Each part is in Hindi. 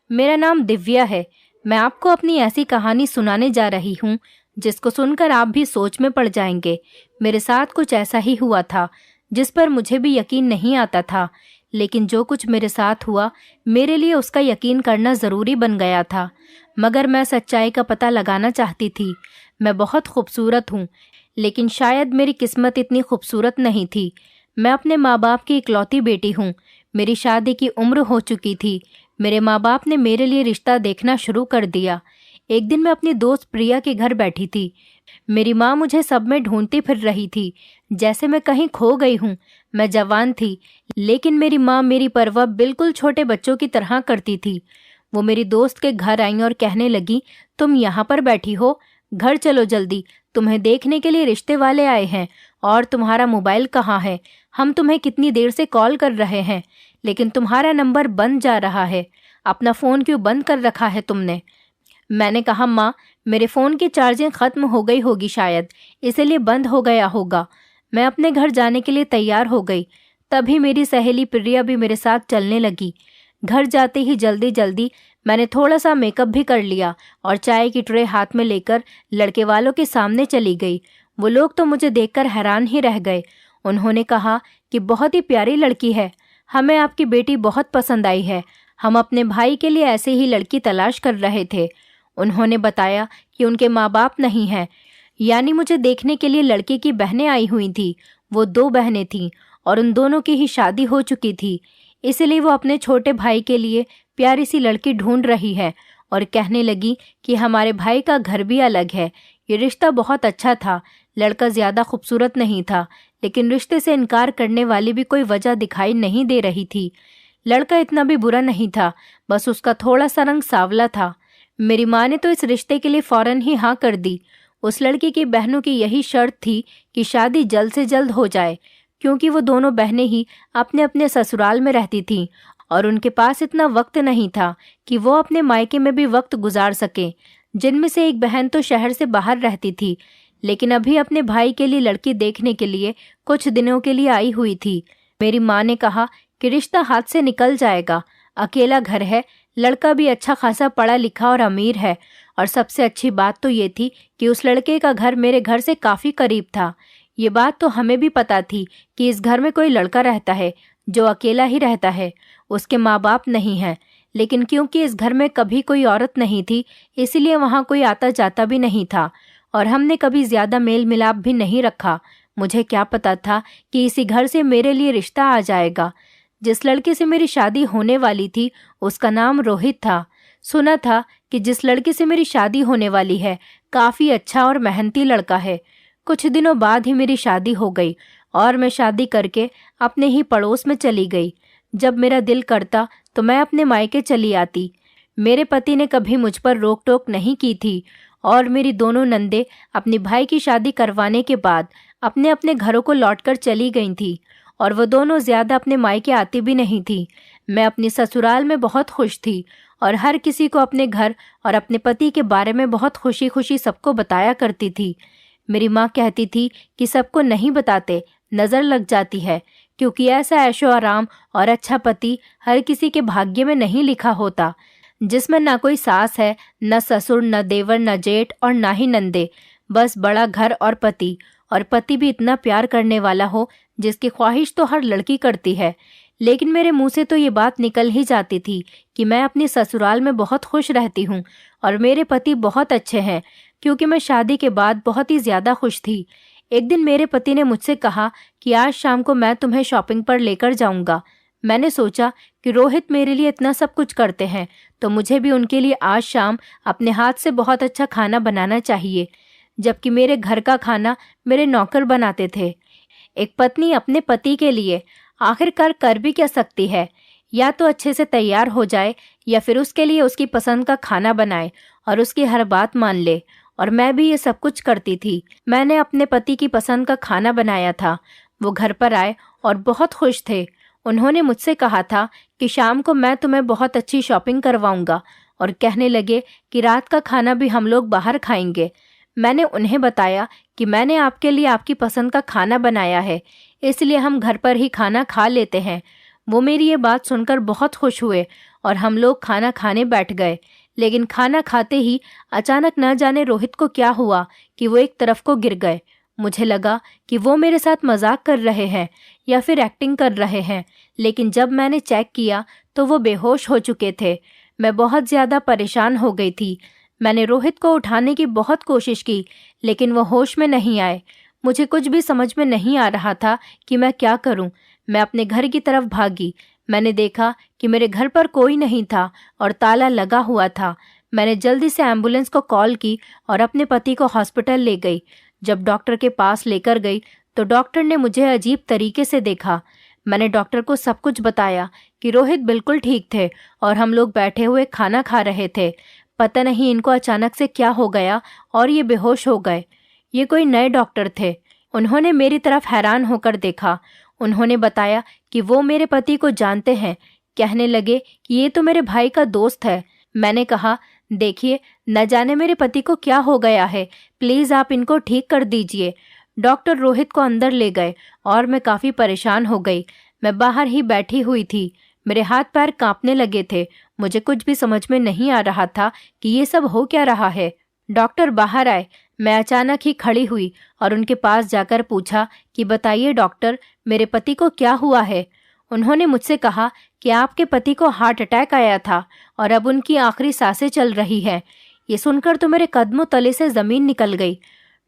मेरा नाम दिव्या है। मैं आपको अपनी ऐसी कहानी सुनाने जा रही हूँ जिसको सुनकर आप भी सोच में पड़ जाएंगे। मेरे साथ कुछ ऐसा ही हुआ था जिस पर मुझे भी यकीन नहीं आता था, लेकिन जो कुछ मेरे साथ हुआ मेरे लिए उसका यकीन करना ज़रूरी बन गया था। मगर मैं सच्चाई का पता लगाना चाहती थी। मैं बहुत खूबसूरत हूँ, लेकिन शायद मेरी किस्मत इतनी खूबसूरत नहीं थी। मैं अपने माँ बाप की इकलौती बेटी हूँ। मेरी शादी की उम्र हो चुकी थी। मेरे माँ बाप ने मेरे लिए रिश्ता देखना शुरू कर दिया। एक दिन मैं अपनी दोस्त प्रिया के घर बैठी थी। मेरी माँ मुझे सब में ढूंढती फिर रही थी, जैसे मैं कहीं खो गई हूँ। मैं जवान थी, लेकिन मेरी माँ मेरी परवाह बिल्कुल छोटे बच्चों की तरह करती थी। वो मेरी दोस्त के घर आई और कहने लगी, तुम यहाँ पर बैठी हो, घर चलो जल्दी, तुम्हें देखने के लिए रिश्ते वाले आए हैं। और तुम्हारा मोबाइल कहाँ है? हम तुम्हें कितनी देर से कॉल कर रहे हैं, लेकिन तुम्हारा नंबर बंद जा रहा है। अपना फ़ोन क्यों बंद कर रखा है तुमने? मैंने कहा, माँ, मेरे फ़ोन की चार्जिंग ख़त्म हो गई होगी शायद, इसीलिए बंद हो गया होगा। मैं अपने घर जाने के लिए तैयार हो गई। तभी मेरी सहेली प्रिया भी मेरे साथ चलने लगी। घर जाते ही जल्दी जल्दी मैंने थोड़ा सा मेकअप भी कर लिया और चाय की ट्रे हाथ में लेकर लड़के वालों के सामने चली गई। वो लोग तो मुझे देखकर हैरान ही रह गए। उन्होंने कहा कि बहुत ही प्यारी लड़की है, हमें आपकी बेटी बहुत पसंद आई है। हम अपने भाई के लिए ऐसे ही लड़की तलाश कर रहे थे। उन्होंने बताया कि उनके माँ बाप नहीं हैं, यानी मुझे देखने के लिए लड़के की बहनें आई हुई थी। वो 2 बहनें थीं और उन दोनों की ही शादी हो चुकी थी। इसलिए वो अपने छोटे भाई के लिए प्यारी सी लड़की ढूंढ रही है और कहने लगी कि हमारे भाई का घर भी अलग है। ये रिश्ता बहुत अच्छा था। लड़का ज़्यादा खूबसूरत नहीं था, लेकिन रिश्ते से इनकार करने वाली भी कोई वजह दिखाई नहीं दे रही थी। लड़का इतना भी बुरा नहीं था, बस उसका थोड़ा सा रंग सांवला था। मेरी माँ ने तो इस रिश्ते के लिए फौरन ही हाँ कर दी। उस लड़की की बहनों की यही शर्त थी कि शादी जल्द से जल्द हो जाए, क्योंकि वो दोनों बहनें ही अपने अपने ससुराल में रहती थीं और उनके पास इतना वक्त नहीं था कि वो अपने मायके में भी वक्त गुजार सकें। जिनमें से एक बहन तो शहर से बाहर रहती थी, लेकिन अभी अपने भाई के लिए लड़की देखने के लिए कुछ दिनों के लिए आई हुई थी। मेरी माँ ने कहा कि रिश्ता हाथ से निकल जाएगा, अकेला घर है, लड़का भी अच्छा खासा पढ़ा लिखा और अमीर है। और सबसे अच्छी बात तो ये थी कि उस लड़के का घर मेरे घर से काफ़ी करीब था। ये बात तो हमें भी पता थी कि इस घर में कोई लड़का रहता है जो अकेला ही रहता है, उसके माँ बाप नहीं हैं। लेकिन क्योंकि इस घर में कभी कोई औरत नहीं थी, इसलिए वहाँ कोई आता जाता भी नहीं था और हमने कभी ज़्यादा मेल मिलाप भी नहीं रखा। मुझे क्या पता था कि इसी घर से मेरे लिए रिश्ता आ जाएगा। जिस लड़के से मेरी शादी होने वाली थी उसका नाम रोहित था। सुना था कि जिस लड़के से मेरी शादी होने वाली है काफ़ी अच्छा और मेहनती लड़का है। कुछ दिनों बाद ही मेरी शादी हो गई और मैं शादी करके अपने ही पड़ोस में चली गई। जब मेरा दिल करता तो मैं अपने मायके चली आती। मेरे पति ने कभी मुझ पर रोक टोक नहीं की थी और मेरी दोनों नंदे अपने भाई की शादी करवाने के बाद अपने अपने घरों को लौटकर चली गई थी और वो दोनों ज़्यादा अपने मायके आती भी नहीं थी। मैं अपनी ससुराल में बहुत खुश थी और हर किसी को अपने घर और अपने पति के बारे में बहुत खुशी खुशी सबको बताया करती थी। मेरी माँ कहती थी कि सबको नहीं बताते, नज़र लग जाती है, क्योंकि ऐसा ऐशो आराम और अच्छा पति हर किसी के भाग्य में नहीं लिखा होता, जिसमें ना कोई सास है, न ससुर, न देवर, न जेठ और ना ही नंदे, बस बड़ा घर और पति। और पति भी इतना प्यार करने वाला हो जिसकी ख्वाहिश तो हर लड़की करती है। लेकिन मेरे मुंह से तो ये बात निकल ही जाती थी कि मैं अपनी ससुराल में बहुत खुश रहती हूँ और मेरे पति बहुत अच्छे हैं, क्योंकि मैं शादी के बाद बहुत ही ज़्यादा खुश थी। एक दिन मेरे पति ने मुझसे कहा कि आज शाम को मैं तुम्हें शॉपिंग पर लेकर जाऊंगा। मैंने सोचा कि रोहित मेरे लिए इतना सब कुछ करते हैं तो मुझे भी उनके लिए आज शाम अपने हाथ से बहुत अच्छा खाना बनाना चाहिए, जबकि मेरे घर का खाना मेरे नौकर बनाते थे। एक पत्नी अपने पति के लिए आखिरकार कर भी क्या सकती है? या तो अच्छे से तैयार हो जाए या फिर उसके लिए उसकी पसंद का खाना बनाए और उसकी हर बात मान ले। और मैं भी ये सब कुछ करती थी। मैंने अपने पति की पसंद का खाना बनाया था। वो घर पर आए और बहुत खुश थे। उन्होंने मुझसे कहा था कि शाम को मैं तुम्हें बहुत अच्छी शॉपिंग करवाऊंगा और कहने लगे कि रात का खाना भी हम लोग बाहर खाएंगे। मैंने उन्हें बताया कि मैंने आपके लिए आपकी पसंद का खाना बनाया है, इसलिए हम घर पर ही खाना खा लेते हैं। वो मेरी ये बात सुनकर बहुत खुश हुए और हम लोग खाना खाने बैठ गए। लेकिन खाना खाते ही अचानक न जाने रोहित को क्या हुआ कि वो एक तरफ को गिर गए। मुझे लगा कि वो मेरे साथ मजाक कर रहे हैं या फिर एक्टिंग कर रहे हैं, लेकिन जब मैंने चेक किया तो वो बेहोश हो चुके थे। मैं बहुत ज़्यादा परेशान हो गई थी। मैंने रोहित को उठाने की बहुत कोशिश की, लेकिन वो होश में नहीं आए। मुझे कुछ भी समझ में नहीं आ रहा था कि मैं क्या करूं। मैं अपने घर की तरफ भागी। मैंने देखा कि मेरे घर पर कोई नहीं था और ताला लगा हुआ था। मैंने जल्दी से एम्बुलेंस को कॉल की और अपने पति को हॉस्पिटल ले गई। जब डॉक्टर के पास लेकर गई तो डॉक्टर ने मुझे अजीब तरीके से देखा। मैंने डॉक्टर को सब कुछ बताया कि रोहित बिल्कुल ठीक थे और हम लोग बैठे हुए खाना खा रहे थे। पता नहीं इनको अचानक से क्या हो गया और ये बेहोश हो गए। ये कोई नए डॉक्टर थे। उन्होंने मेरी तरफ हैरान होकर देखा। उन्होंने बताया कि वो मेरे पति को जानते हैं। कहने लगे कि ये तो मेरे भाई का दोस्त है। मैंने कहा, देखिए, न जाने मेरे पति को क्या हो गया है, प्लीज़ आप इनको ठीक कर दीजिए। डॉक्टर रोहित को अंदर ले गए और मैं काफ़ी परेशान हो गई। मैं बाहर ही बैठी हुई थी। मेरे हाथ पैर कांपने लगे थे। मुझे कुछ भी समझ में नहीं आ रहा था कि ये सब हो क्या रहा है। डॉक्टर बाहर आए। मैं अचानक ही खड़ी हुई और उनके पास जाकर पूछा कि बताइए डॉक्टर, मेरे पति को क्या हुआ है। उन्होंने मुझसे कहा कि आपके पति को हार्ट अटैक आया था और अब उनकी आखिरी सांसें चल रही हैं। ये सुनकर तो मेरे कदमों तले से ज़मीन निकल गई।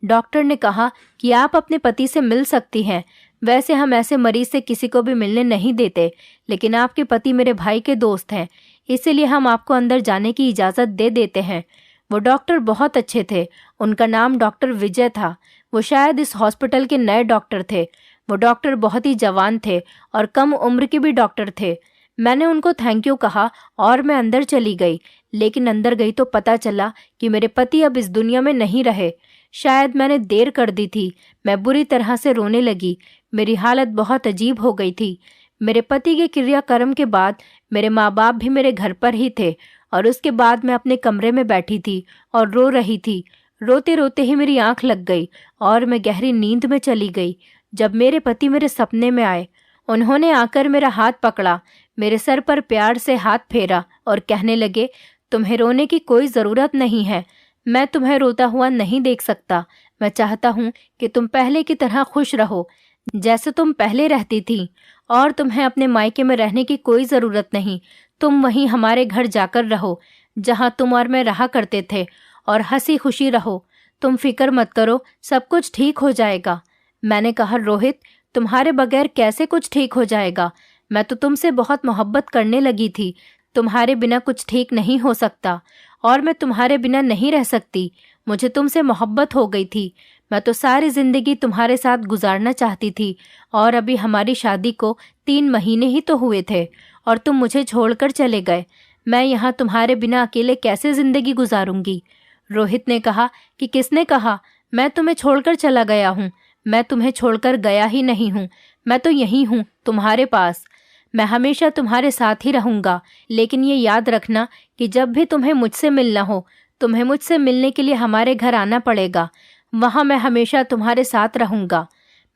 डॉक्टर ने कहा कि आप अपने पति से मिल सकती हैं। वैसे हम ऐसे मरीज से किसी को भी मिलने नहीं देते, लेकिन आपके पति मेरे भाई के दोस्त हैं, इसीलिए हम आपको अंदर जाने की इजाज़त दे देते हैं। वो डॉक्टर बहुत अच्छे थे। उनका नाम डॉक्टर विजय था। वो शायद इस हॉस्पिटल के नए डॉक्टर थे। वो डॉक्टर बहुत ही जवान थे और कम उम्र के भी डॉक्टर थे। मैंने उनको थैंक यू कहा और मैं अंदर चली गई। लेकिन अंदर गई तो पता चला कि मेरे पति अब इस दुनिया में नहीं रहे। शायद मैंने देर कर दी थी। मैं बुरी तरह से रोने लगी। मेरी हालत बहुत अजीब हो गई थी। मेरे पति के क्रियाक्रम के बाद मेरे माँ बाप भी मेरे घर पर ही थे और उसके बाद मैं अपने कमरे में बैठी थी और रो रही थी। रोते रोते ही मेरी आंख लग गई और मैं गहरी नींद में चली गई। जब मेरे पति मेरे सपने में आए, उन्होंने आकर मेरा हाथ पकड़ा, मेरे सर पर प्यार से हाथ फेरा और कहने लगे, तुम्हें रोने की कोई ज़रूरत नहीं है। मैं तुम्हें रोता हुआ नहीं देख सकता। मैं चाहता हूँ कि तुम पहले की तरह खुश रहो, जैसे तुम पहले रहती थी, और तुम्हें अपने मायके में रहने की कोई ज़रूरत नहीं। तुम वहीं हमारे घर जाकर रहो जहाँ तुम और मैं रहा करते थे, और हंसी खुशी रहो। तुम फिक्र मत करो, सब कुछ ठीक हो जाएगा। मैंने कहा, रोहित, तुम्हारे बगैर कैसे कुछ ठीक हो जाएगा? मैं तो तुमसे बहुत मोहब्बत करने लगी थी। तुम्हारे बिना कुछ ठीक नहीं हो सकता और मैं तुम्हारे बिना नहीं रह सकती। मुझे तुमसे मोहब्बत हो गई थी। मैं तो सारी ज़िंदगी तुम्हारे साथ गुजारना चाहती थी और अभी हमारी शादी को 3 महीने ही तो हुए थे और तुम मुझे छोड़कर चले गए। मैं यहाँ तुम्हारे बिना अकेले कैसे ज़िंदगी गुजारूंगी? रोहित ने कहा कि किसने कहा मैं तुम्हें छोड़कर चला गया हूँ? मैं तुम्हें छोड़कर गया ही नहीं हूँ। मैं तो यहीं हूँ तुम्हारे पास। मैं हमेशा तुम्हारे साथ ही रहूँगा। लेकिन ये याद रखना कि जब भी तुम्हें मुझसे मिलना हो, तुम्हें मुझसे मिलने के लिए हमारे घर आना पड़ेगा। वहाँ मैं हमेशा तुम्हारे साथ रहूँगा।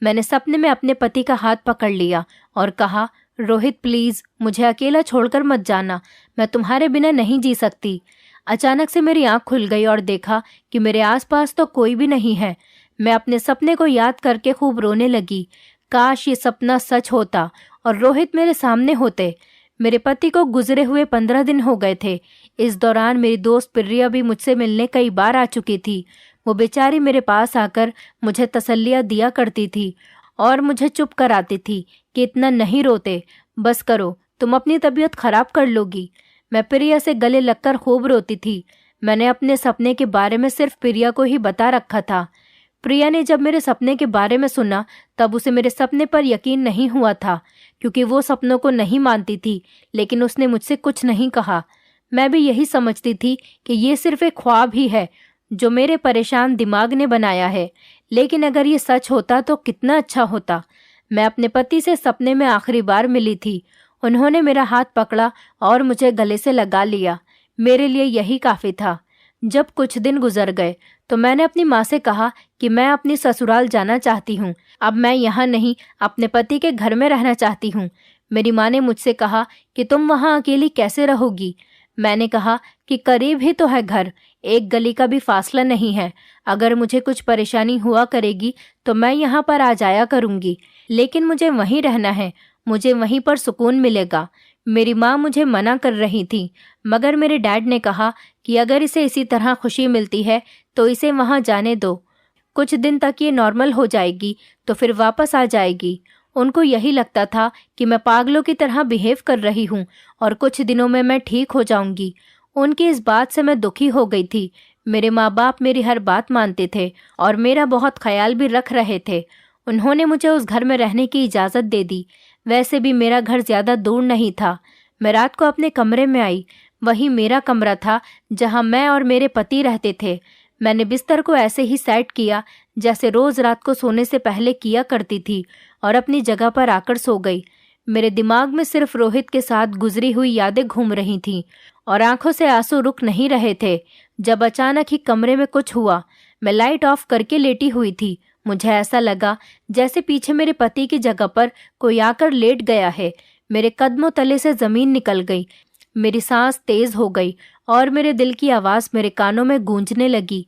मैंने सपने में अपने पति का हाथ पकड़ लिया और कहा, रोहित प्लीज़ मुझे अकेला छोड़कर मत जाना। मैं तुम्हारे बिना नहीं जी सकती। अचानक से मेरी आँख खुल गई और देखा कि मेरे आसपास तो कोई भी नहीं है। मैं अपने सपने को याद करके खूब रोने लगी। काश ये सपना सच होता और रोहित मेरे सामने होते। मेरे पति को गुजरे हुए 15 दिन हो गए थे। इस दौरान मेरी दोस्त प्रिया भी मुझसे मिलने कई बार आ चुकी थी। वो बेचारी मेरे पास आकर मुझे तसल्लियाँ दिया करती थी और मुझे चुप कराती थी कि इतना नहीं रोते, बस करो, तुम अपनी तबीयत खराब कर लोगी। मैं प्रिया से गले लगकर खूब रोती थी। मैंने अपने सपने के बारे में सिर्फ प्रिया को ही बता रखा था। प्रिया ने जब मेरे सपने के बारे में सुना तब उसे मेरे सपने पर यकीन नहीं हुआ था, क्योंकि वो सपनों को नहीं मानती थी, लेकिन उसने मुझसे कुछ नहीं कहा। मैं भी यही समझती थी कि ये सिर्फ एक ख्वाब ही है जो मेरे परेशान दिमाग ने बनाया है, लेकिन अगर ये सच होता तो कितना अच्छा होता। मैं अपने पति से सपने में आखिरी बार मिली थी। उन्होंने मेरा हाथ पकड़ा और मुझे गले से लगा लिया। मेरे लिए यही काफ़ी था। जब कुछ दिन गुजर गए तो मैंने अपनी माँ से कहा कि मैं अपनी ससुराल जाना चाहती हूँ। अब मैं यहाँ नहीं, अपने पति के घर में रहना चाहती हूँ। मेरी माँ ने मुझसे कहा कि तुम वहाँ अकेली कैसे रहोगी। मैंने कहा कि करीब ही तो है घर, एक गली का भी फासला नहीं है। अगर मुझे कुछ परेशानी हुआ करेगी तो मैं यहाँ पर आ जाया करूँगी, लेकिन मुझे वहीं रहना है, मुझे वहीं पर सुकून मिलेगा। मेरी माँ मुझे मना कर रही थी, मगर मेरे डैड ने कहा कि अगर इसे इसी तरह खुशी मिलती है तो इसे वहाँ जाने दो। कुछ दिन तक ये नॉर्मल हो जाएगी तो फिर वापस आ जाएगी। उनको यही लगता था कि मैं पागलों की तरह बिहेव कर रही हूँ और कुछ दिनों में मैं ठीक हो जाऊंगी। उनकी इस बात से मैं दुखी हो गई थी। मेरे माँ बाप मेरी हर बात मानते थे और मेरा बहुत ख्याल भी रख रहे थे। उन्होंने मुझे उस घर में रहने की इजाज़त दे दी। वैसे भी मेरा घर ज़्यादा दूर नहीं था। मैं रात को अपने कमरे में आई। वही मेरा कमरा था जहाँ मैं और मेरे पति रहते थे। मैंने बिस्तर को ऐसे ही सेट किया जैसे रोज़ रात को सोने से पहले किया करती थी और अपनी जगह पर आकर सो गई। मेरे दिमाग में सिर्फ रोहित के साथ गुजरी हुई यादें घूम रही थीं और आंखों से आंसू रुक नहीं रहे थे। जब अचानक ही कमरे में कुछ हुआ। मैं लाइट ऑफ करके लेटी हुई थी। मुझे ऐसा लगा जैसे पीछे मेरे पति की जगह पर कोई आकर लेट गया है। मेरे कदमों तले से ज़मीन निकल गई। मेरी सांस तेज हो गई और मेरे दिल की आवाज़ मेरे कानों में गूंजने लगी।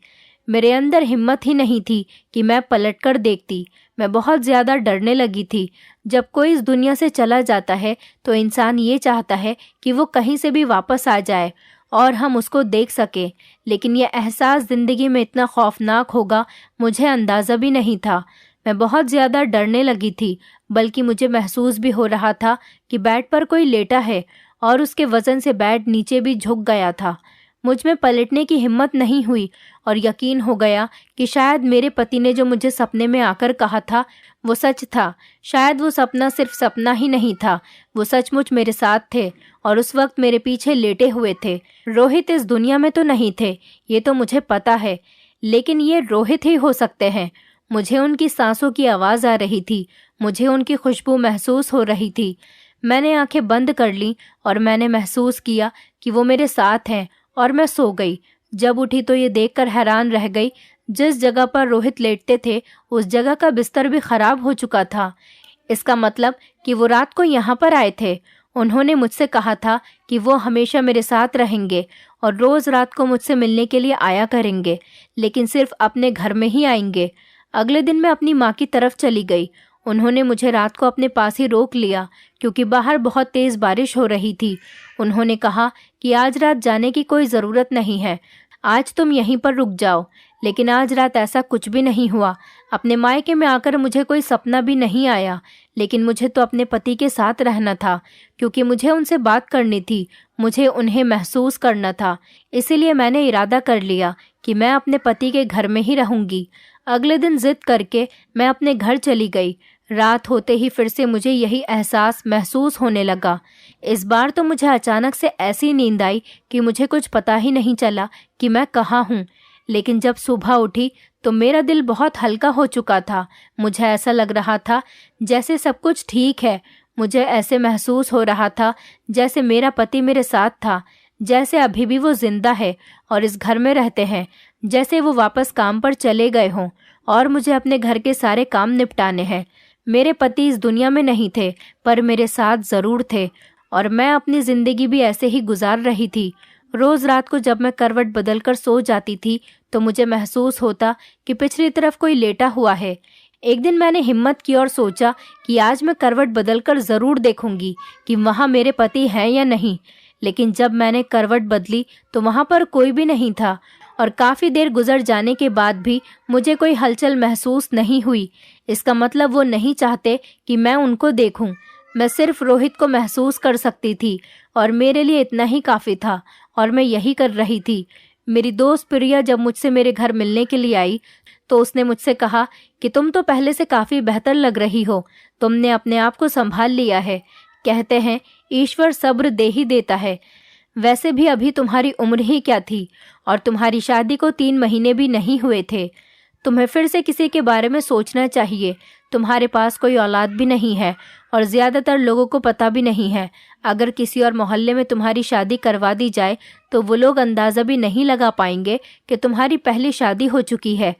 मेरे अंदर हिम्मत ही नहीं थी कि मैं पलटकर देखती। मैं बहुत ज़्यादा डरने लगी थी। जब कोई इस दुनिया से चला जाता है तो इंसान ये चाहता है कि वो कहीं से भी वापस आ जाए और हम उसको देख सकें, लेकिन यह एहसास ज़िंदगी में इतना खौफनाक होगा मुझे अंदाज़ा भी नहीं था। मैं बहुत ज़्यादा डरने लगी थी, बल्कि मुझे महसूस भी हो रहा था कि बेड पर कोई लेटा है और उसके वज़न से बेड नीचे भी झुक गया था। मुझ में पलटने की हिम्मत नहीं हुई और यकीन हो गया कि शायद मेरे पति ने जो मुझे सपने में आकर कहा था वो सच था। शायद वो सपना सिर्फ सपना ही नहीं था, वो सचमुच मेरे साथ थे और उस वक्त मेरे पीछे लेटे हुए थे। रोहित इस दुनिया में तो नहीं थे, ये तो मुझे पता है, लेकिन ये रोहित ही हो सकते हैं। मुझे उनकी सांसों की आवाज़ आ रही थी, मुझे उनकी खुशबू महसूस हो रही थी। मैंने आंखें बंद कर लीं और मैंने महसूस किया कि वो मेरे साथ हैं और मैं सो गई। जब उठी तो ये देखकर हैरान रह गई, जिस जगह पर रोहित लेटते थे उस जगह का बिस्तर भी खराब हो चुका था। इसका मतलब कि वो रात को यहाँ पर आए थे। उन्होंने मुझसे कहा था कि वो हमेशा मेरे साथ रहेंगे और रोज़ रात को मुझसे मिलने के लिए आया करेंगे, लेकिन सिर्फ अपने घर में ही आएंगे। अगले दिन मैं अपनी माँ की तरफ चली गई। उन्होंने मुझे रात को अपने पास ही रोक लिया क्योंकि बाहर बहुत तेज़ बारिश हो रही थी। उन्होंने कहा कि आज रात जाने की कोई ज़रूरत नहीं है, आज तुम यहीं पर रुक जाओ। लेकिन आज रात ऐसा कुछ भी नहीं हुआ। अपने मायके में आकर मुझे कोई सपना भी नहीं आया, लेकिन मुझे तो अपने पति के साथ रहना था क्योंकि मुझे उनसे बात करनी थी, मुझे उन्हें महसूस करना था। इसीलिए मैंने इरादा कर लिया कि मैं अपने पति के घर में ही रहूंगी। अगले दिन जिद करके मैं अपने घर चली गई। रात होते ही फिर से मुझे यही एहसास महसूस होने लगा। इस बार तो मुझे अचानक से ऐसी नींद आई कि मुझे कुछ पता ही नहीं चला कि मैं कहाँ हूँ। लेकिन जब सुबह उठी तो मेरा दिल बहुत हल्का हो चुका था। मुझे ऐसा लग रहा था जैसे सब कुछ ठीक है। मुझे ऐसे महसूस हो रहा था जैसे मेरा पति मेरे साथ था, जैसे अभी भी वो जिंदा है और इस घर में रहते हैं, जैसे वो वापस काम पर चले गए हों और मुझे अपने घर के सारे काम निपटाने हैं। मेरे पति इस दुनिया में नहीं थे, पर मेरे साथ ज़रूर थे और मैं अपनी ज़िंदगी भी ऐसे ही गुजार रही थी। रोज़ रात को जब मैं करवट बदलकर सो जाती थी तो मुझे महसूस होता कि पिछली तरफ कोई लेटा हुआ है। एक दिन मैंने हिम्मत की और सोचा कि आज मैं करवट बदलकर ज़रूर देखूंगी कि वहाँ मेरे पति हैं या नहीं। लेकिन जब मैंने करवट बदली तो वहाँ पर कोई भी नहीं था और काफ़ी देर गुजर जाने के बाद भी मुझे कोई हलचल महसूस नहीं हुई। इसका मतलब वो नहीं चाहते कि मैं उनको देखूं। मैं सिर्फ रोहित को महसूस कर सकती थी और मेरे लिए इतना ही काफ़ी था और मैं यही कर रही थी। मेरी दोस्त प्रिया जब मुझसे मेरे घर मिलने के लिए आई तो उसने मुझसे कहा कि तुम तो पहले से काफ़ी बेहतर लग रही हो, तुमने अपने आप को संभाल लिया है। कहते हैं ईश्वर सब्र दे ही देता है। वैसे भी अभी तुम्हारी उम्र ही क्या थी और तुम्हारी शादी को 3 महीने भी नहीं हुए थे। तुम्हें फिर से किसी के बारे में सोचना चाहिए। तुम्हारे पास कोई औलाद भी नहीं है और ज़्यादातर लोगों को पता भी नहीं है। अगर किसी और मोहल्ले में तुम्हारी शादी करवा दी जाए तो वो लोग अंदाज़ा भी नहीं लगा पाएंगे कि तुम्हारी पहली शादी हो चुकी है।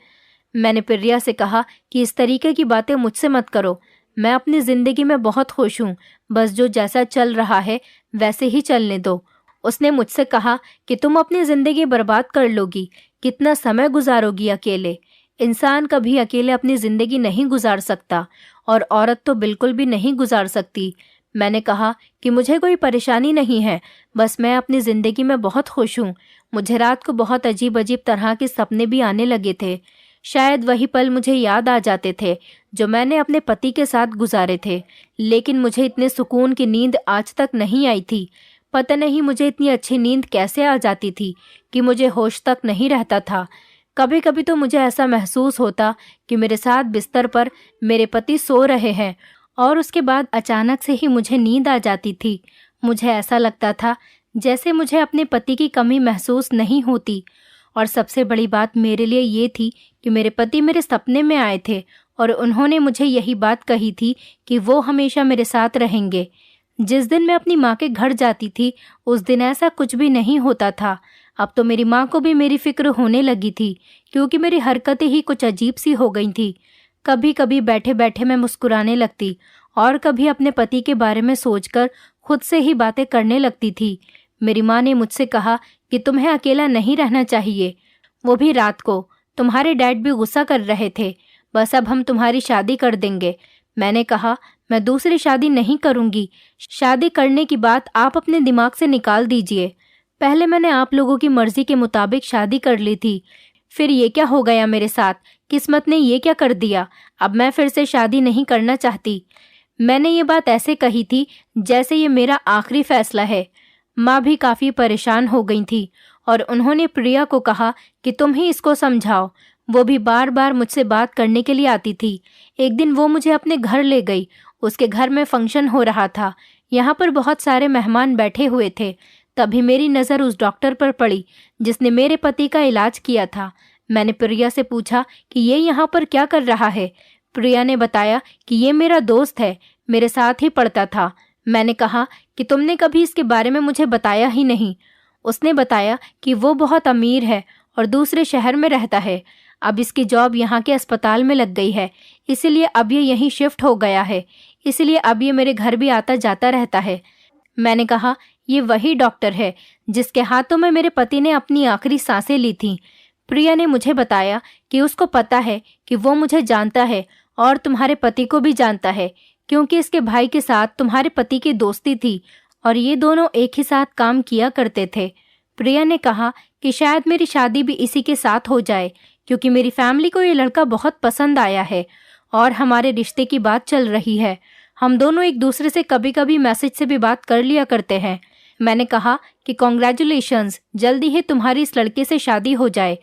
मैंने प्रिया से कहा कि इस तरीके की बातें मुझसे मत करो। मैं अपनी ज़िंदगी में बहुत खुश हूँ, बस जो जैसा चल रहा है वैसे ही चलने दो। उसने मुझसे कहा कि तुम अपनी ज़िंदगी बर्बाद कर लोगी, कितना समय गुजारोगी अकेले। इंसान कभी अकेले अपनी ज़िंदगी नहीं गुजार सकता और औरत तो बिल्कुल भी नहीं गुजार सकती। मैंने कहा कि मुझे कोई परेशानी नहीं है, बस मैं अपनी ज़िंदगी में बहुत खुश हूँ। मुझे रात को बहुत अजीब अजीब तरह के सपने भी आने लगे थे। शायद वही पल मुझे याद आ जाते थे जो मैंने अपने पति के साथ गुजारे थे, लेकिन मुझे इतने सुकून की नींद आज तक नहीं आई थी। पता नहीं मुझे इतनी अच्छी नींद कैसे आ जाती थी कि मुझे होश तक नहीं रहता था। कभी कभी तो मुझे ऐसा महसूस होता कि मेरे साथ बिस्तर पर मेरे पति सो रहे हैं और उसके बाद अचानक से ही मुझे नींद आ जाती थी। मुझे ऐसा लगता था जैसे मुझे अपने पति की कमी महसूस नहीं होती। और सबसे बड़ी बात मेरे लिए ये थी कि मेरे पति मेरे सपने में आए थे और उन्होंने मुझे यही बात कही थी कि वो हमेशा मेरे साथ रहेंगे। जिस दिन मैं अपनी माँ के घर जाती थी उस दिन ऐसा कुछ भी नहीं होता था। अब तो मेरी माँ को भी मेरी फिक्र होने लगी थी, क्योंकि मेरी हरकतें ही कुछ अजीब सी हो गई थी। कभी कभी बैठे बैठे मैं मुस्कुराने लगती और कभी अपने पति के बारे में सोचकर खुद से ही बातें करने लगती थी। मेरी माँ ने मुझसे कहा कि तुम्हें अकेला नहीं रहना चाहिए, वो भी रात को। तुम्हारे डैड भी गुस्सा कर रहे थे, बस अब हम तुम्हारी शादी कर देंगे। मैंने कहा मैं दूसरी शादी नहीं करूंगी। शादी करने की बात आप अपने दिमाग से निकाल दीजिए। पहले मैंने आप लोगों की मर्जी के मुताबिक शादी कर ली थी, फिर ये क्या हो गया मेरे साथ? किस्मत ने ये क्या कर दिया? अब मैं फिर से शादी नहीं करना चाहती। मैंने ये बात ऐसे कही थी जैसे ये मेरा आखिरी फैसला है। माँ भी काफ़ी परेशान हो गई थी और उन्होंने प्रिया को कहा कि तुम ही इसको समझाओ। वो भी बार बार मुझसे बात करने के लिए आती थी। एक दिन वो मुझे अपने घर ले गई। उसके घर में फंक्शन हो रहा था। यहाँ पर बहुत सारे मेहमान बैठे हुए थे। तभी मेरी नज़र उस डॉक्टर पर पड़ी जिसने मेरे पति का इलाज किया था। मैंने प्रिया से पूछा कि ये यहाँ पर क्या कर रहा है। प्रिया ने बताया कि ये मेरा दोस्त है, मेरे साथ ही पढ़ता था। मैंने कहा कि तुमने कभी इसके बारे में मुझे बताया ही नहीं। उसने बताया कि वो बहुत अमीर है और दूसरे शहर में रहता है। अब इसकी जॉब यहाँ के अस्पताल में लग गई है, इसीलिए अब ये यहीं शिफ्ट हो गया है। इसलिए अब ये मेरे घर भी आता जाता रहता है। मैंने कहा ये वही डॉक्टर है जिसके हाथों में मेरे पति ने अपनी आखिरी सांसें ली थीं। प्रिया ने मुझे बताया कि उसको पता है कि वो मुझे जानता है और तुम्हारे पति को भी जानता है, क्योंकि इसके भाई के साथ तुम्हारे पति की दोस्ती थी और ये दोनों एक ही साथ काम किया करते थे। प्रिया ने कहा कि शायद मेरी शादी भी इसी के साथ हो जाए, क्योंकि मेरी फैमिली को ये लड़का बहुत पसंद आया है और हमारे रिश्ते की बात चल रही है। हम दोनों एक दूसरे से कभी कभी मैसेज से भी बात कर लिया करते हैं। मैंने कहा कि कॉन्ग्रेचुलेशंस, जल्दी ही तुम्हारी इस लड़के से शादी हो जाए।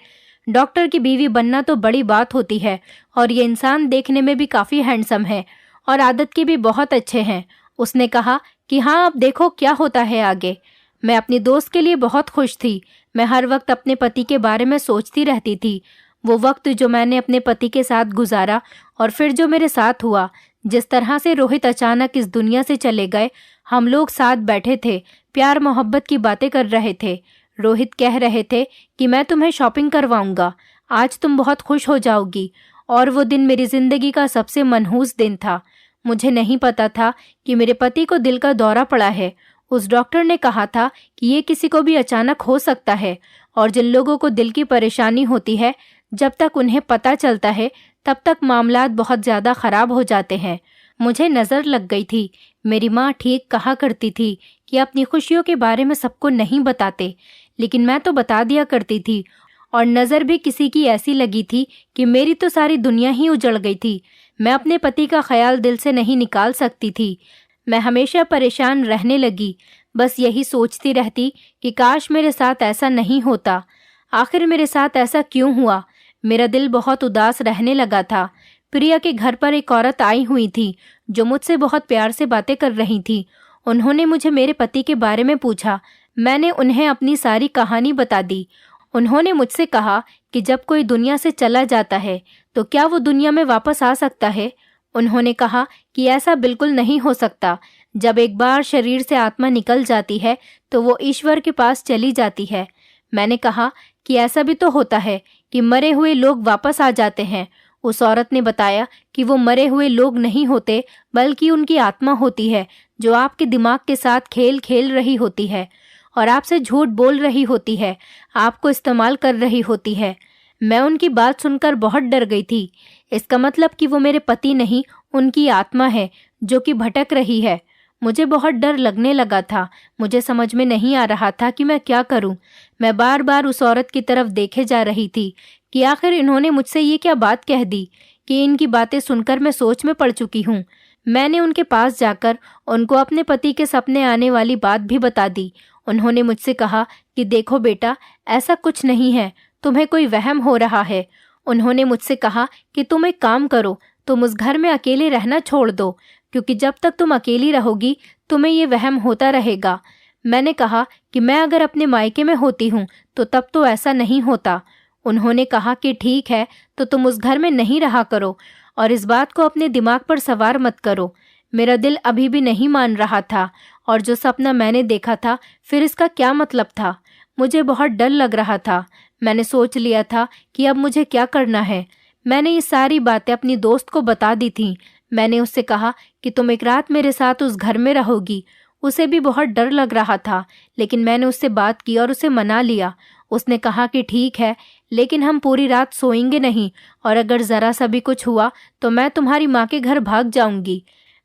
डॉक्टर की बीवी बनना तो बड़ी बात होती है और ये इंसान देखने में भी काफ़ी हैंडसम है और आदत के भी बहुत अच्छे हैं। उसने कहा कि हाँ, अब देखो क्या होता है आगे। मैं अपनी दोस्त के लिए बहुत खुश थी। मैं हर वक्त अपने पति के बारे में सोचती रहती थी। वो वक्त जो मैंने अपने पति के साथ गुजारा और फिर जो मेरे साथ हुआ। जिस तरह से रोहित अचानक इस दुनिया से चले गए, हम लोग साथ बैठे थे, प्यार मोहब्बत की बातें कर रहे थे। रोहित कह रहे थे कि मैं तुम्हें शॉपिंग करवाऊंगा, आज तुम बहुत खुश हो जाओगी। और वो दिन मेरी जिंदगी का सबसे मनहूस दिन था। मुझे नहीं पता था कि मेरे पति को दिल का दौरा पड़ा है। उस डॉक्टर ने कहा था कि ये किसी को भी अचानक हो सकता है और जिन लोगों को दिल की परेशानी होती है, जब तक उन्हें पता चलता है तब तक मामलात बहुत ज़्यादा ख़राब हो जाते हैं। मुझे नज़र लग गई थी। मेरी माँ ठीक कहा करती थी कि अपनी खुशियों के बारे में सबको नहीं बताते, लेकिन मैं तो बता दिया करती थी। और नज़र भी किसी की ऐसी लगी थी कि मेरी तो सारी दुनिया ही उजड़ गई थी। मैं अपने पति का ख्याल दिल से नहीं निकाल सकती थी। मैं हमेशा परेशान रहने लगी, बस यही सोचती रहती कि काश मेरे साथ ऐसा नहीं होता। आखिर मेरे साथ ऐसा क्यों हुआ? मेरा दिल बहुत उदास रहने लगा था। प्रिया के घर पर एक औरत आई हुई थी जो मुझसे बहुत प्यार से बातें कर रही थी। उन्होंने मुझे मेरे पति के बारे में पूछा। मैंने उन्हें अपनी सारी कहानी बता दी। उन्होंने मुझसे कहा कि जब कोई दुनिया से चला जाता है तो क्या वो दुनिया में वापस आ सकता है। उन्होंने कहा कि ऐसा बिल्कुल नहीं हो सकता। जब एक बार शरीर से आत्मा निकल जाती है तो वो ईश्वर के पास चली जाती है। मैंने कहा कि ऐसा भी तो होता है कि मरे हुए लोग वापस आ जाते हैं। उस औरत ने बताया कि वो मरे हुए लोग नहीं होते, बल्कि उनकी आत्मा होती है जो आपके दिमाग के साथ खेल खेल रही होती है और आपसे झूठ बोल रही होती है, आपको इस्तेमाल कर रही होती है। मैं उनकी बात सुनकर बहुत डर गई थी। इसका मतलब कि वो मेरे पति नहीं, उनकी आत्मा है जो कि भटक रही है। मुझे बहुत डर लगने लगा था। मुझे समझ में नहीं आ रहा था कि मैं क्या करूं। मैं बार बार उस औरत की तरफ देखे जा रही थी कि आखिर इन्होंने मुझसे ये क्या बात कह दी कि इनकी बातें सुनकर मैं सोच में पड़ चुकी हूँ। मैंने उनके पास जाकर उनको अपने पति के सपने आने वाली बात भी बता दी। उन्होंने मुझसे कहा कि देखो बेटा, ऐसा कुछ नहीं है, तुम्हें कोई वहम हो रहा है। उन्होंने मुझसे कहा कि तुम एक काम करो, तुम उस घर में अकेले रहना छोड़ दो, क्योंकि जब तक तुम अकेली रहोगी तुम्हें ये वहम होता रहेगा। मैंने कहा कि मैं अगर अपने मायके में होती हूँ तो तब तो ऐसा नहीं होता। उन्होंने कहा कि ठीक है, तो तुम उस घर में नहीं रहा करो और इस बात को अपने दिमाग पर सवार मत करो। मेरा दिल अभी भी नहीं मान रहा था और जो सपना मैंने देखा था, फिर इसका क्या मतलब था। मुझे बहुत डर लग रहा था। मैंने सोच लिया था कि अब मुझे क्या करना है। मैंने ये सारी बातें अपनी दोस्त को बता दी थीं। मैंने उससे कहा कि तुम एक रात मेरे साथ उस घर में रहोगी। उसे भी बहुत डर लग रहा था, लेकिन मैंने उससे बात की और उसे मना लिया। उसने कहा कि ठीक है, लेकिन हम पूरी रात सोएंगे नहीं और अगर ज़रा सा भी कुछ हुआ तो मैं तुम्हारी माँ के घर भाग जाऊंगी।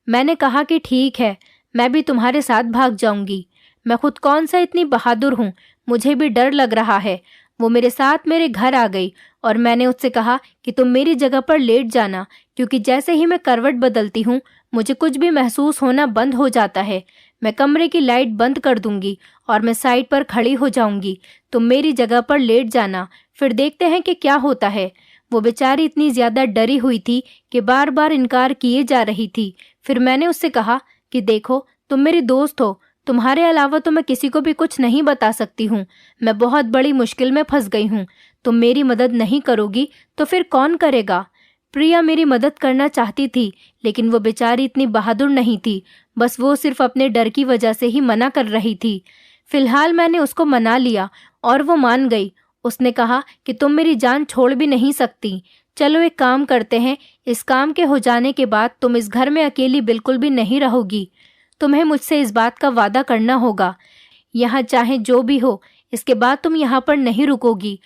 मैंने कहा कि ठीक है, मैं भी तुम्हारे साथ भाग जाऊंगी। मैं खुद कौन सा इतनी बहादुर हूँ, मुझे भी डर लग रहा है। वो मेरे साथ मेरे घर आ गई और मैंने उससे कहा कि तुम मेरी जगह पर लेट जाना, क्योंकि जैसे ही मैं करवट बदलती हूँ मुझे कुछ भी महसूस होना बंद हो जाता है। मैं कमरे की लाइट बंद कर दूंगी और मैं साइड पर खड़ी हो जाऊंगी। तुम मेरी जगह पर लेट जाना, फिर देखते हैं कि क्या होता है। वो बेचारी इतनी ज़्यादा डरी हुई थी कि बार बार इनकार किए जा रही थी। फिर मैंने उससे कहा कि देखो, तुम मेरी दोस्त हो, तुम्हारे अलावा तो मैं किसी को भी कुछ नहीं बता सकती हूँ। मैं बहुत बड़ी मुश्किल में फंस गई हूँ। तुम मेरी मदद नहीं करोगी तो फिर कौन करेगा। प्रिया मेरी मदद करना चाहती थी, लेकिन वो बेचारी इतनी बहादुर नहीं थी। बस वो सिर्फ अपने डर की वजह से ही मना कर रही थी। फिलहाल मैंने उसको मना लिया और वो मान गई। उसने कहा कि तुम मेरी जान छोड़ भी नहीं सकती। चलो एक काम करते हैं, इस काम के हो जाने के बाद तुम इस घर में अकेली बिल्कुल भी नहीं रहोगी। तुम्हें मुझसे इस बात का वादा करना होगा। यहाँ चाहे जो भी हो, इसके बाद तुम यहाँ पर नहीं रुकोगी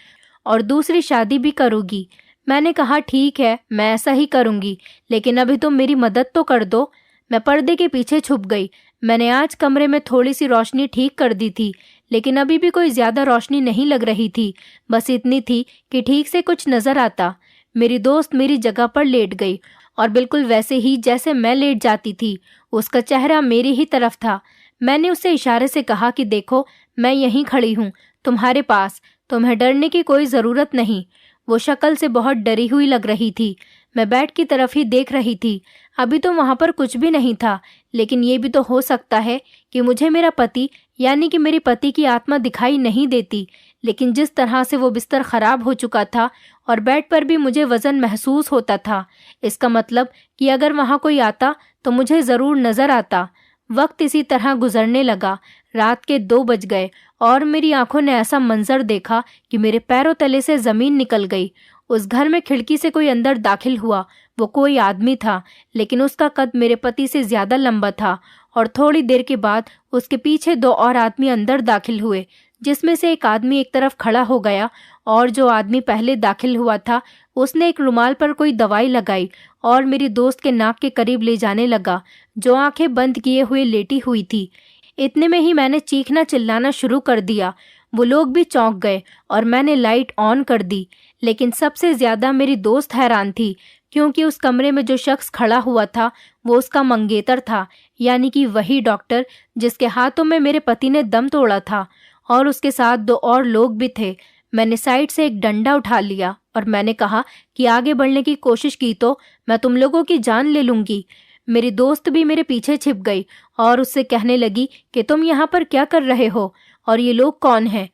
और दूसरी शादी भी करोगी। मैंने कहा ठीक है, मैं ऐसा ही करूँगी, लेकिन अभी तुम मेरी मदद तो कर दो। मैं पर्दे के पीछे छुप गई। मैंने आज कमरे में थोड़ी सी रोशनी ठीक कर दी थी, लेकिन अभी भी कोई ज़्यादा रोशनी नहीं लग रही थी। बस इतनी थी कि ठीक से कुछ नज़र आता। मेरी दोस्त मेरी जगह पर लेट गई और बिल्कुल वैसे ही जैसे मैं लेट जाती थी। उसका चेहरा मेरी ही तरफ था। मैंने उससे इशारे से कहा कि देखो, मैं यहीं खड़ी हूँ तुम्हारे पास, तुम्हें डरने की कोई ज़रूरत नहीं। वो शक्ल से बहुत डरी हुई लग रही थी। मैं बेड की तरफ ही देख रही थी। अभी तो वहाँ पर कुछ भी नहीं था, लेकिन ये भी तो हो सकता है कि मुझे मेरा पति यानी कि मेरे पति की आत्मा दिखाई नहीं देती। लेकिन जिस तरह से वो बिस्तर खराब हो चुका था और बेड पर भी मुझे वज़न महसूस होता था, इसका मतलब कि अगर वहाँ कोई आता तो मुझे ज़रूर नज़र आता। वक्त इसी तरह गुजरने लगा। रात के 2 बज गए और मेरी आंखों ने ऐसा मंजर देखा कि मेरे पैरों तले से ज़मीन निकल गई। उस घर में खिड़की से कोई अंदर दाखिल हुआ। वो कोई आदमी था, लेकिन उसका कद मेरे पति से ज़्यादा लंबा था और थोड़ी देर के बाद उसके पीछे 2 और आदमी अंदर दाखिल हुए, जिसमें से एक आदमी एक तरफ खड़ा हो गया और जो आदमी पहले दाखिल हुआ था उसने एक रुमाल पर कोई दवाई लगाई और मेरी दोस्त के नाक के करीब ले जाने लगा, जो आंखें बंद किए हुए लेटी हुई थी। इतने में ही मैंने चीखना चिल्लाना शुरू कर दिया। वो लोग भी चौंक गए और मैंने लाइट ऑन कर दी। लेकिन सबसे ज़्यादा मेरी दोस्त हैरान थी, क्योंकि उस कमरे में जो शख्स खड़ा हुआ था वो उसका मंगेतर था, यानी कि वही डॉक्टर जिसके हाथों में मेरे पति ने दम तोड़ा था, और उसके साथ 2 और लोग भी थे। मैंने साइड से एक डंडा उठा लिया और मैंने कहा कि आगे बढ़ने की कोशिश की तो मैं तुम लोगों की जान ले लूँगी। मेरी दोस्त भी मेरे पीछे छिप गई और उससे कहने लगी कि तुम यहाँ पर क्या कर रहे हो और ये लोग कौन हैं।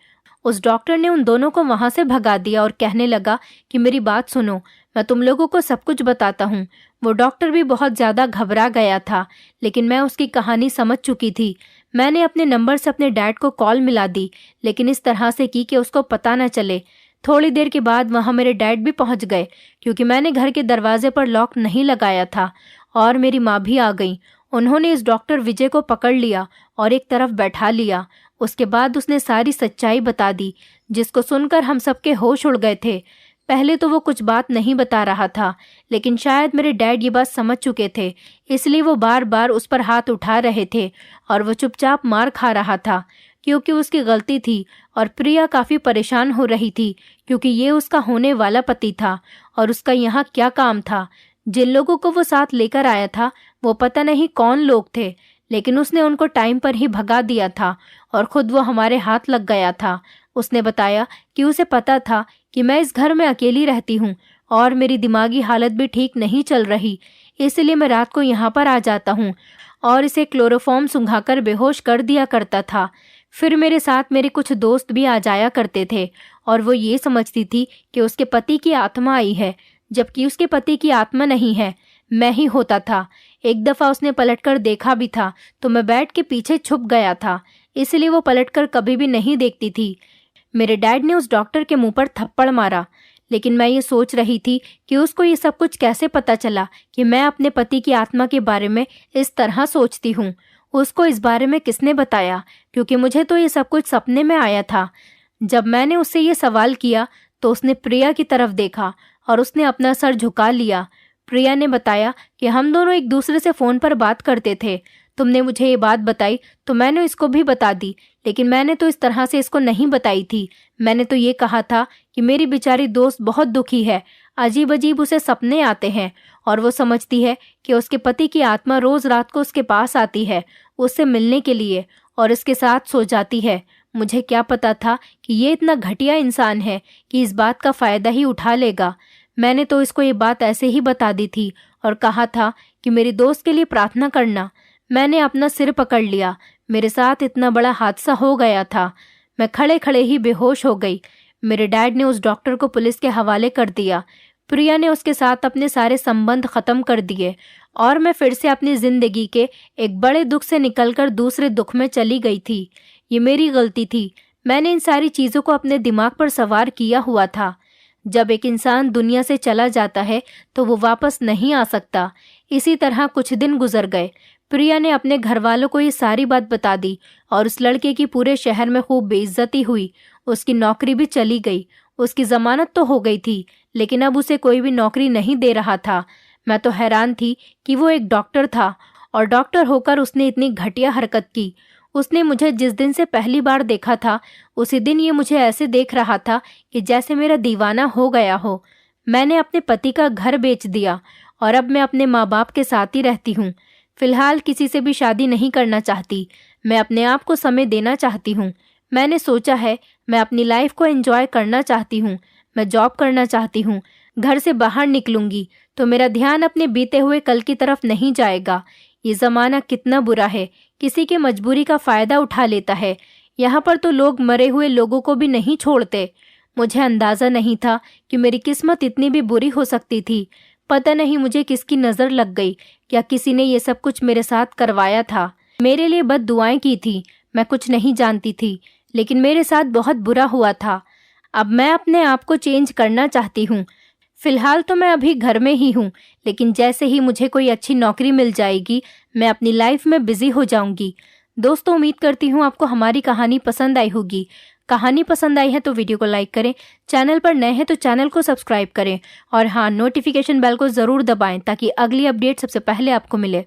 उस डॉक्टर ने उन दोनों को वहाँ से भगा दिया और कहने लगा कि मेरी बात सुनो, मैं तुम लोगों को सब कुछ बताता हूँ। वो डॉक्टर भी बहुत ज़्यादा घबरा गया था, लेकिन मैं उसकी कहानी समझ चुकी थी। मैंने अपने नंबर से अपने डैड को कॉल मिला दी, लेकिन इस तरह से की कि उसको पता न चले। थोड़ी देर के बाद वहाँ मेरे डैड भी पहुँच गए, क्योंकि मैंने घर के दरवाजे पर लॉक नहीं लगाया था। और मेरी माँ भी आ गई। उन्होंने इस डॉक्टर विजय को पकड़ लिया और एक तरफ बैठा लिया। उसके बाद उसने सारी सच्चाई बता दी, जिसको सुनकर हम सबके होश उड़ गए थे। पहले तो वो कुछ बात नहीं बता रहा था, लेकिन शायद मेरे डैड ये बात समझ चुके थे, इसलिए वो बार बार उस पर हाथ उठा रहे थे और वो चुपचाप मार खा रहा था, क्योंकि उसकी गलती थी। और प्रिया काफ़ी परेशान हो रही थी, क्योंकि ये उसका होने वाला पति था और उसका यहाँ क्या काम था। जिन लोगों को वो साथ लेकर आया था वो पता नहीं कौन लोग थे, लेकिन उसने उनको टाइम पर ही भगा दिया था और खुद वो हमारे हाथ लग गया था। उसने बताया कि उसे पता था कि मैं इस घर में अकेली रहती हूँ और मेरी दिमागी हालत भी ठीक नहीं चल रही, इसलिए मैं रात को यहाँ पर आ जाता हूँ और इसे क्लोरोफॉर्म सुंघाकर बेहोश कर दिया करता था। फिर मेरे साथ मेरे कुछ दोस्त भी आ जाया करते थे और वो ये समझती थी कि उसके पति की आत्मा आई है, जबकि उसके पति की आत्मा नहीं है, मैं ही होता था। एक दफ़ा उसने पलटकर देखा भी था तो मैं बेड के पीछे छुप गया था, इसलिए वो पलटकर कभी भी नहीं देखती थी। मेरे डैड ने उस डॉक्टर के मुंह पर थप्पड़ मारा, लेकिन मैं ये सोच रही थी कि उसको ये सब कुछ कैसे पता चला कि मैं अपने पति की आत्मा के बारे में इस तरह सोचती हूँ। उसको इस बारे में किसने बताया, क्योंकि मुझे तो ये सब कुछ सपने में आया था। जब मैंने उससे ये सवाल किया तो उसने प्रिया की तरफ देखा और उसने अपना सर झुका लिया। प्रिया ने बताया कि हम दोनों एक दूसरे से फ़ोन पर बात करते थे। तुमने मुझे ये बात बताई तो मैंने इसको भी बता दी, लेकिन मैंने तो इस तरह से इसको नहीं बताई थी। मैंने तो ये कहा था कि मेरी बेचारी दोस्त बहुत दुखी है, अजीब अजीब उसे सपने आते हैं और वो समझती है कि उसके पति की आत्मा रोज़ रात को उसके पास आती है उससे मिलने के लिए और इसके साथ सो जाती है। मुझे क्या पता था कि ये इतना घटिया इंसान है कि इस बात का फ़ायदा ही उठा लेगा। मैंने तो इसको ये बात ऐसे ही बता दी थी और कहा था कि मेरी दोस्त के लिए प्रार्थना करना। मैंने अपना सिर पकड़ लिया, मेरे साथ इतना बड़ा हादसा हो गया था। मैं खड़े खड़े ही बेहोश हो गई। मेरे डैड ने उस डॉक्टर को पुलिस के हवाले कर दिया। प्रिया ने उसके साथ अपने सारे संबंध खत्म कर दिए और मैं फिर से अपनी जिंदगी के एक बड़े दुख से निकलकर दूसरे दुख में चली गई थी। ये मेरी गलती थी। मैंने इन सारी चीज़ों को अपने दिमाग पर सवार किया हुआ था। जब एक इंसान दुनिया से चला जाता है तो वो वापस नहीं आ सकता। इसी तरह कुछ दिन गुजर गए। प्रिया ने अपने घर वालों को ये सारी बात बता दी और उस लड़के की पूरे शहर में खूब बेइज्जती हुई। उसकी नौकरी भी चली गई। उसकी जमानत तो हो गई थी, लेकिन अब उसे कोई भी नौकरी नहीं दे रहा था। मैं तो हैरान थी कि वो एक डॉक्टर था और डॉक्टर होकर उसने इतनी घटिया हरकत की। उसने मुझे जिस दिन से पहली बार देखा था उसी दिन ये मुझे ऐसे देख रहा था कि जैसे मेरा दीवाना हो गया हो। मैंने अपने पति का घर बेच दिया और अब मैं अपने माँ बाप के साथ ही रहती हूँ। फिलहाल किसी से भी शादी नहीं करना चाहती। मैं अपने आप को समय देना चाहती हूँ। मैंने सोचा है मैं अपनी लाइफ को एंजॉय करना चाहती हूँ। मैं जॉब करना चाहती हूँ। घर से बाहर निकलूंगी तो मेरा ध्यान अपने बीते हुए कल की तरफ नहीं जाएगा। ये ज़माना कितना बुरा है, किसी की मजबूरी का फ़ायदा उठा लेता है। यहाँ पर तो लोग मरे हुए लोगों को भी नहीं छोड़ते। मुझे अंदाज़ा नहीं था कि मेरी किस्मत इतनी भी बुरी हो सकती थी। पता नहीं मुझे किसकी नज़र लग गई, क्या किसी ने ये सब कुछ मेरे साथ करवाया था। मेरे लिए बद दुआएं की थी। मैं कुछ नहीं जानती थी, लेकिन मेरे साथ बहुत बुरा हुआ था। अब मैं अपने आप को चेंज करना चाहती हूँ। फिलहाल तो मैं अभी घर में ही हूँ, लेकिन जैसे ही मुझे कोई अच्छी नौकरी मिल जाएगी मैं अपनी लाइफ में बिजी हो जाऊंगी। दोस्तों, उम्मीद करती हूँ आपको हमारी कहानी पसंद आई होगी। कहानी पसंद आई है तो वीडियो को लाइक करें, चैनल पर नए हैं तो चैनल को सब्सक्राइब करें और हाँ, नोटिफिकेशन बेल को ज़रूर दबाएं ताकि अगली अपडेट सबसे पहले आपको मिले।